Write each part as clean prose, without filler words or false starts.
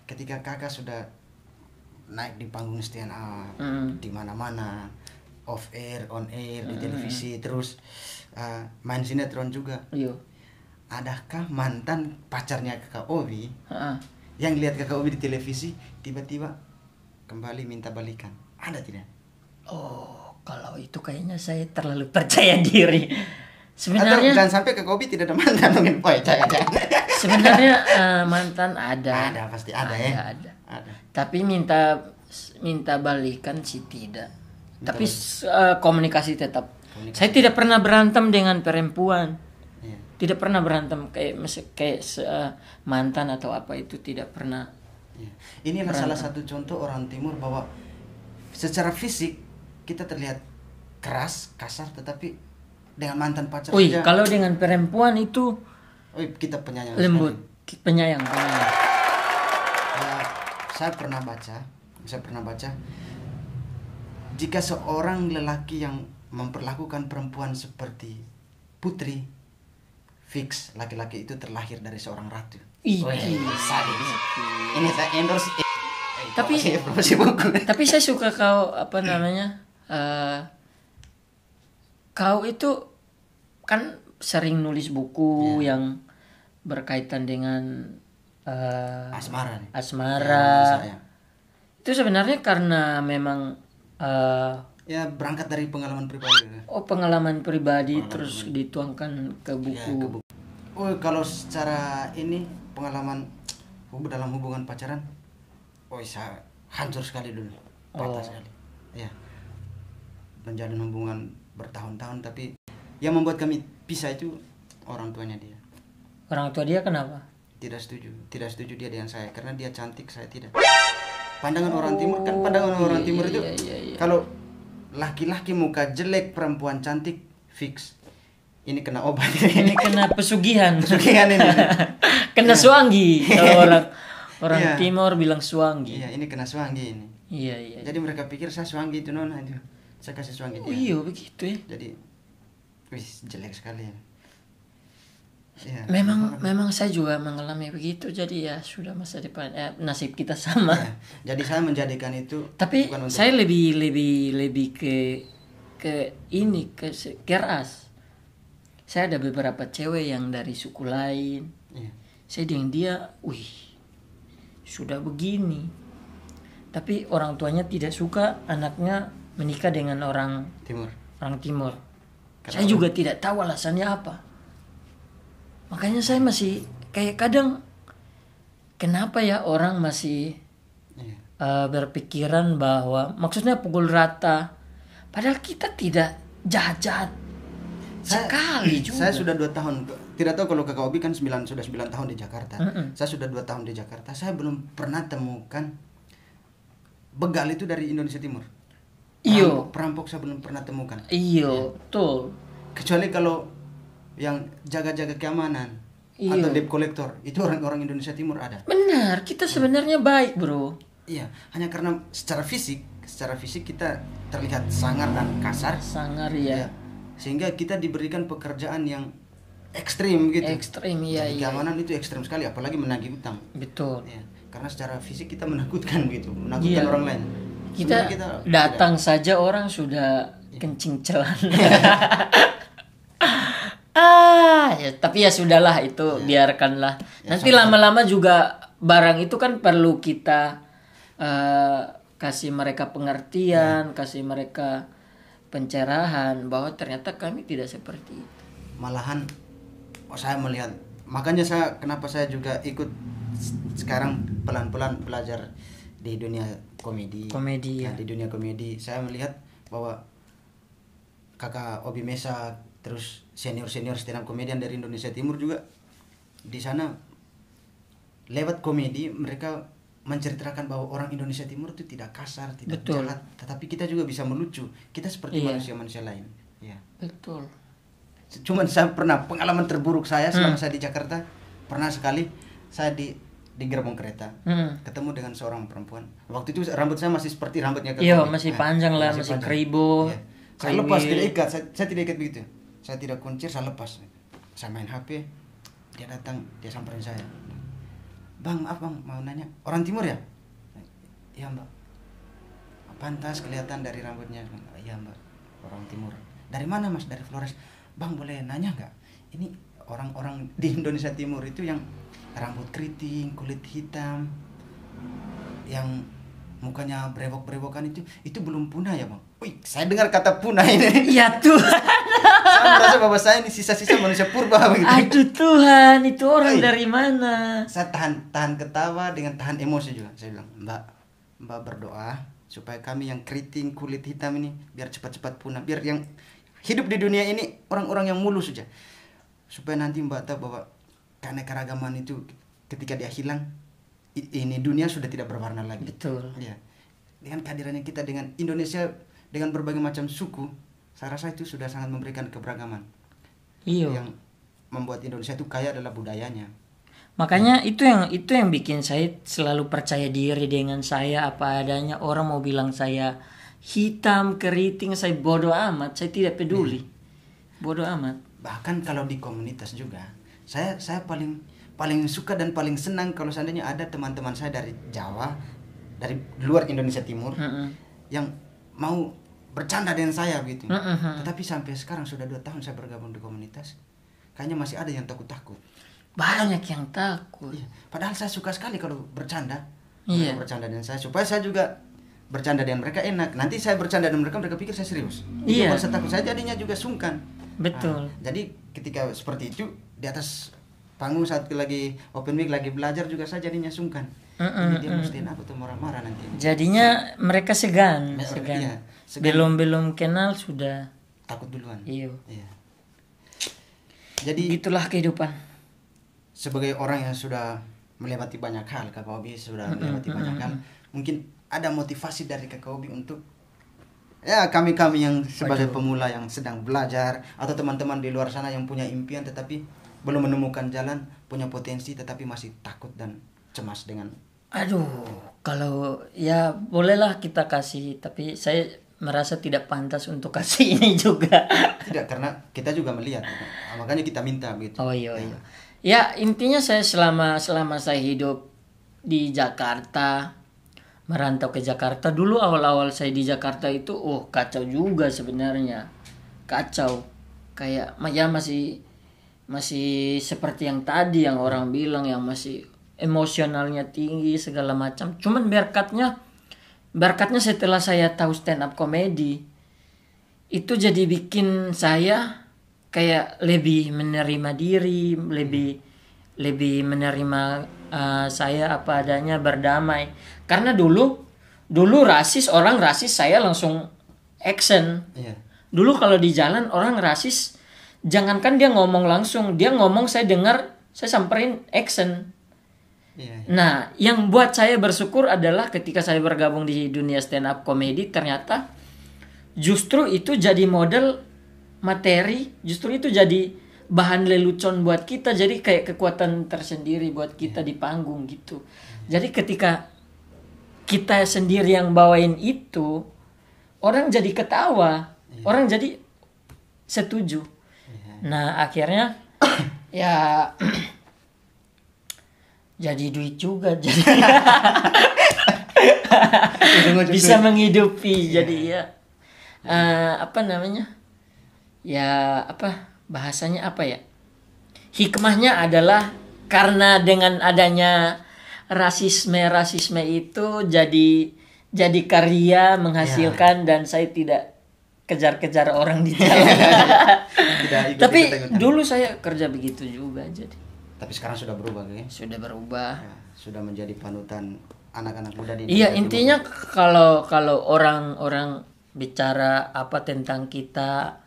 ketika kakak sudah naik di panggung stand up di mana-mana, off air, on air, di televisi, terus main sinetron juga. Iya. Adakah mantan pacarnya kakak Obi yang lihat kakak Obi di televisi tiba-tiba kembali minta balikan? Ada tidak? Oh, kalau itu kayaknya saya terlalu percaya diri. Atau Sebenarnya jangan sampai kakak Obi tidak ada mantan mungkin. Oh, jangan. sebenarnya mantan ada. Ada, pasti ada ya. Ada. Ada. Tapi minta balikan sih tidak. Tapi komunikasi tetap. Saya tidak pernah berantem dengan perempuan. Iya. Tidak pernah berantem kayak mantan atau apa itu tidak pernah. Iya. Inilah salah satu contoh orang timur bahwa secara fisik kita terlihat keras, kasar, tetapi dengan mantan pacar saja. Kalau dengan perempuan itu Kita penyayang lembut, sekali. penyayang. Saya pernah baca jika seorang lelaki yang memperlakukan perempuan seperti putri, fix laki-laki itu terlahir dari seorang ratu. Sadis. Ini saya endorse. Promosi buku. Tapi saya suka kau kau itu kan sering nulis buku yang berkaitan dengan asmara. Ya, itu sebenarnya karena memang ya berangkat dari pengalaman pribadi. Pengalaman pribadi terus dituangkan ke buku. Kalau secara ini pengalaman dalam hubungan pacaran, saya hancur sekali dulu, patah sekali. Ya, menjalin hubungan bertahun-tahun, tapi yang membuat kami pisah itu orang tuanya dia. Orang tua dia kenapa? Tidak setuju dia dengan saya karena dia cantik, saya tidak. Pandangan orang timur kan, orang timur itu kalau laki-laki muka jelek, perempuan cantik, fix ini kena obat. Ini kena pesugihan ini. Kena suanggi. Kalau orang timur bilang suanggi. Iya, ini kena suanggi ini. Iya. Jadi mereka pikir saya suanggi itu nona itu. Saya kasih suanggi dia. Iya begitu ya. Jadi jelek sekali. Ya, memang saya juga mengalami begitu, jadi ya sudah masa depan nasib kita sama. Ya, jadi saya menjadikan itu. Tapi saya lebih ke keras. Saya ada beberapa cewek yang dari suku lain. Ya. Saya dengan dia, sudah begini. Tapi orang tuanya tidak suka anaknya menikah dengan orang timur. Saya juga tidak tahu alasannya apa. Makanya saya masih kayak kadang kenapa ya orang masih berpikiran bahwa maksudnya pukul rata, padahal kita tidak jahat sekali juga. Saya sudah 2 tahun, tidak tahu kalau kakak Obi kan sudah 9 tahun di Jakarta. Saya sudah 2 tahun di Jakarta, saya belum pernah temukan begal itu dari Indonesia Timur. Perampok saya belum pernah temukan. Betul. Kecuali kalau yang jaga-jaga keamanan atau debt collector itu orang-orang Indonesia Timur ada. Benar, kita sebenarnya baik, bro. Iya, hanya karena secara fisik kita terlihat sangar dan kasar. Sangar ya. Sehingga kita diberikan pekerjaan yang ekstrim gitu. Ekstrim ya. Keamanan itu ekstrim sekali, apalagi menagih utang. Betul. Ya, karena secara fisik kita menakutkan gitu, menakutkan orang lain. Kita datang saja orang sudah kencing celana. Tapi ya sudahlah itu, biarkanlah. Nanti lama-lama juga barang itu kan perlu kita kasih mereka pengertian, kasih mereka pencerahan bahwa ternyata kami tidak seperti itu. Malahan saya melihat, makanya kenapa saya juga ikut sekarang pelan-pelan belajar di dunia komedi. Di dunia komedi saya melihat bahwa kakak Obi Mesa, terus senior stand up komedian dari Indonesia Timur juga di sana lewat komedi mereka menceritakan bahwa orang Indonesia Timur itu tidak kasar, tidak jahat, tetapi kita juga bisa melucu. Kita seperti manusia-manusia lain. Ya. Betul. Cuman saya pernah pengalaman terburuk saya selama saya di Jakarta, pernah sekali saya di gerbong kereta ketemu dengan seorang perempuan. Waktu itu rambut saya masih seperti rambutnya kakak. Iya, masih panjang lah, masih keribu. Ya. Saya lepas, tidak ikat. Saya tidak ikat begitu. Saya tidak kuncir, saya lepas. Saya main HP, dia datang, dia samperin saya. Bang, maaf bang, mau nanya, orang timur ya? Iya mbak. Pantas kelihatan dari rambutnya. Iya mbak, orang timur. Dari mana mas? Dari Flores. Bang, boleh nanya nggak? Ini orang-orang di Indonesia Timur itu yang rambut keriting, kulit hitam, yang mukanya brewok-brewokan itu belum punah ya bang? Wih, saya dengar kata punah ini. Ya Tuhan. Saya merasa bahwa saya ini sisa-sisa manusia purba begitu. Aduh Tuhan, itu orang dari mana? Saya tahan ketawa dengan tahan emosi juga. Saya bilang, Mbak berdoa supaya kami yang keriting kulit hitam ini biar cepat-cepat punah, biar yang hidup di dunia ini orang-orang yang mulus saja, supaya nanti Mbak tahu bahwa keanekaragaman itu ketika dia hilang, ini dunia sudah tidak berwarna lagi. Betul. Ya. Dengan kehadirannya kita dengan Indonesia dengan berbagai macam suku, saya rasa itu sudah sangat memberikan keberagaman. Iya. Yang membuat Indonesia itu kaya adalah budayanya. Makanya itu yang bikin saya selalu percaya diri dengan saya apa adanya. Orang mau bilang saya hitam, keriting, saya bodoh amat, saya tidak peduli. Bodoh amat. Bahkan kalau di komunitas juga, saya paling suka dan paling senang kalau seandainya ada teman-teman saya dari Jawa, dari luar Indonesia Timur, yang mau bercanda dengan saya gitu. Tetapi sampai sekarang sudah 2 tahun saya bergabung di komunitas, kayaknya masih ada yang takut-takut. Banyak yang takut. Iya. Padahal saya suka sekali kalau bercanda. Iya. Bercanda dengan saya supaya saya juga bercanda dengan mereka enak. Nanti saya bercanda dengan mereka pikir saya serius. Iya. Kalau saya takut saya jadinya juga sungkan. Betul. Jadi ketika seperti itu di atas panggung saat lagi open mic lagi belajar juga saya jadinya sungkan. Ini dia mesti aku tuh marah-marah nanti. Jadinya mereka segan. Iya, segan. Belum kenal sudah takut duluan. Iya. Jadi itulah kehidupan. Sebagai orang yang sudah melewati banyak hal, Kakak Obi sudah melewati banyak hal, mungkin ada motivasi dari Kakak Obi untuk ya kami yang sebagai pemula yang sedang belajar, atau teman-teman di luar sana yang punya impian tetapi belum menemukan jalan, punya potensi tetapi masih takut dan cemas dengan. Aduh, kalau ya bolehlah kita kasih, tapi saya merasa tidak pantas untuk kasih ini juga. Tidak, karena kita juga melihat, makanya kita minta gitu. Oh iya. Ya intinya saya selama saya hidup di Jakarta, merantau ke Jakarta, dulu awal-awal saya di Jakarta itu kacau juga sebenarnya, kacau, kayak ya masih seperti yang tadi yang orang bilang, yang masih emosionalnya tinggi segala macam. Cuman berkatnya setelah saya tahu stand up comedy itu jadi bikin saya kayak lebih menerima diri, lebih menerima saya apa adanya, berdamai. Karena dulu orang rasis saya langsung action. Dulu kalau di jalan orang rasis, jangankan dia ngomong langsung, dia ngomong saya dengar, saya samperin action. Nah, yang buat saya bersyukur adalah ketika saya bergabung di dunia stand up comedy, ternyata justru itu jadi model materi, justru itu jadi bahan lelucon buat kita, jadi kayak kekuatan tersendiri buat kita di panggung gitu. Jadi ketika kita sendiri yang bawain itu, orang jadi ketawa, orang jadi setuju. Nah akhirnya ya jadi duit juga, jadi bisa menghidupi. Jadi ya apa namanya? Ya bahasanya apa ya, hikmahnya adalah karena dengan adanya rasisme itu jadi karya menghasilkan, dan saya tidak kejar-kejar orang di jalan. Tapi dulu saya kerja begitu juga, jadi. Tapi sekarang sudah berubah kan? Sudah berubah. Ya, sudah menjadi panutan anak-anak muda di Indonesia. Iya, intinya kalau orang-orang bicara apa tentang kita,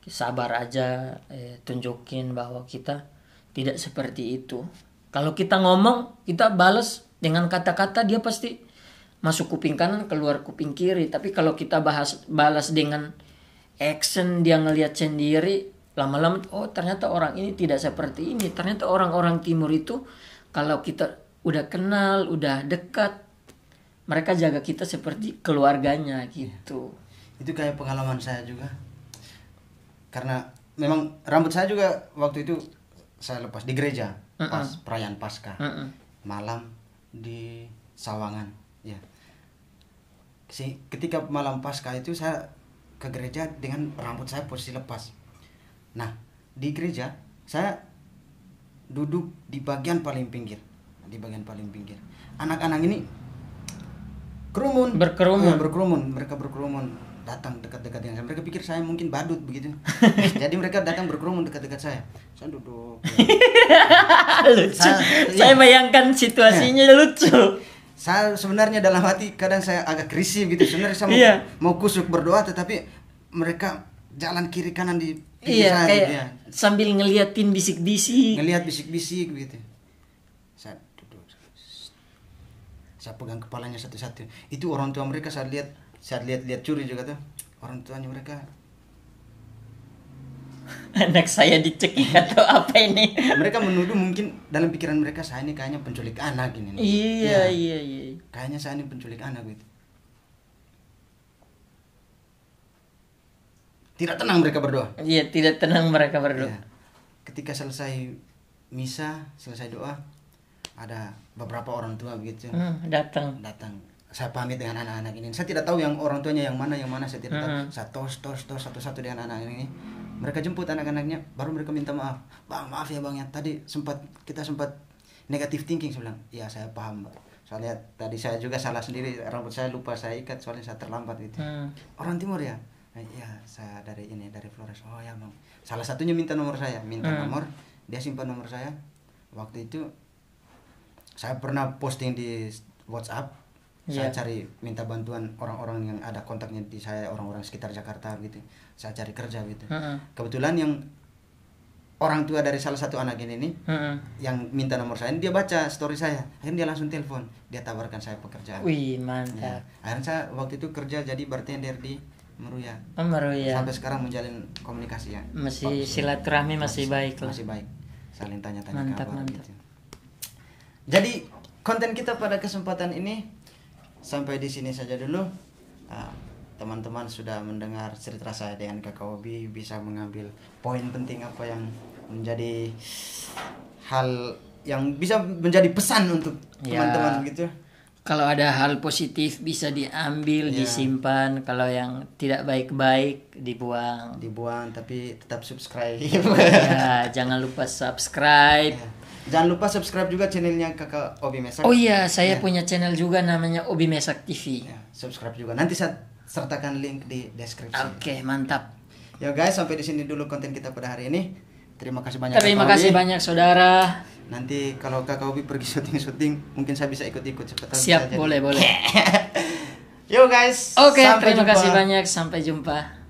sabar aja, tunjukin bahwa kita tidak seperti itu. Kalau kita ngomong, kita balas dengan kata-kata, dia pasti masuk kuping kanan, keluar kuping kiri. Tapi kalau kita balas dengan action, dia ngelihat sendiri, lama-lama ternyata orang ini tidak seperti ini. Ternyata orang-orang timur itu kalau kita udah kenal, udah dekat, mereka jaga kita seperti keluarganya gitu. Itu kayak pengalaman saya juga. Karena memang rambut saya juga waktu itu saya lepas di gereja pas perayaan Paskah. malam di Sawangan ya. Ketika malam Paskah itu saya ke gereja dengan rambut saya posisi lepas. Nah, di gereja saya duduk di bagian paling pinggir. Anak-anak ini berkerumun, mereka berkerumun datang dekat-dekat dengan saya. Mereka pikir saya mungkin badut begitu. Jadi mereka datang berkerumun dekat-dekat saya. Saya duduk. Lucu. Saya bayangkan situasinya lucu. Saya sebenarnya dalam hati kadang saya agak risih gitu. Sebenarnya saya mau kusuk berdoa, tetapi mereka jalan kiri kanan di saya kayak gitu, sambil ngeliatin bisik-bisik. Ngelihat bisik-bisik gitu. Saya duduk. Saya pegang kepalanya satu-satu. Itu orang tua mereka saya lihat curi juga tuh. Orang tuanya mereka. Anak saya dicekik atau apa ini? Mereka menuduh, mungkin dalam pikiran mereka saya ini kayaknya penculik anak ini. Iya. Kayaknya saya ini penculik anak gitu. Tidak tenang mereka berdoa. Iya, tidak tenang mereka berdoa. Ya. Ketika selesai misa, selesai doa, ada beberapa orang tua begitu. Datang. Saya pamit dengan anak-anak ini. Saya tidak tahu yang orang tuanya yang mana saya tidak tahu. Saya tos satu-satu dengan anak-anak ini. Mereka jemput anak-anaknya, baru mereka minta maaf. Bang, maaf ya bang ya, tadi kita sempat negative thinking. Saya bilang, iya saya paham. Soalnya tadi saya juga salah sendiri, rambut saya lupa saya ikat soalnya saya terlambat gitu. Orang timur ya? Iya, saya dari Flores. Oh ya bang. Salah satunya minta nomor saya, nomor, dia simpan nomor saya. Waktu itu saya pernah posting di WhatsApp. Saya cari minta bantuan orang-orang yang ada kontaknya di saya, orang-orang sekitar Jakarta gitu. Saya cari kerja gitu. Kebetulan yang orang tua dari salah satu anak ini yang minta nomor saya, dia baca story saya. Akhirnya dia langsung telepon, dia tawarkan saya pekerjaan. Wih, mantap. Ya. Akhirnya saya waktu itu kerja jadi bartender di Meruya. Meruya. Sampai sekarang menjalin komunikasi ya. Masih silaturahmi masih baik lah. Masih baik. Saling tanya-tanya kabar gitu. Jadi konten kita pada kesempatan ini sampai di sini saja dulu. Teman-teman sudah mendengar cerita saya dengan Kakak Obi, bisa mengambil poin penting apa yang menjadi hal yang bisa menjadi pesan untuk teman-teman gitu. Kalau ada hal positif bisa diambil, disimpan. Kalau yang tidak baik-baik dibuang. Tapi tetap subscribe. Ya, jangan lupa subscribe. Jangan lupa subscribe juga channelnya Kakak Obi Mesak. Oh iya, saya punya channel juga namanya Obi Mesak TV. Subscribe juga. Nanti saya sertakan link di deskripsi. Oke, mantap. Ya guys, sampai di sini dulu konten kita pada hari ini. Terima kasih banyak. Terima kasih banyak saudara. Nanti kalau Kakak Obi pergi syuting, mungkin saya bisa ikut-ikut. Siap, boleh. Yo guys. Oke, terima kasih banyak. Sampai jumpa.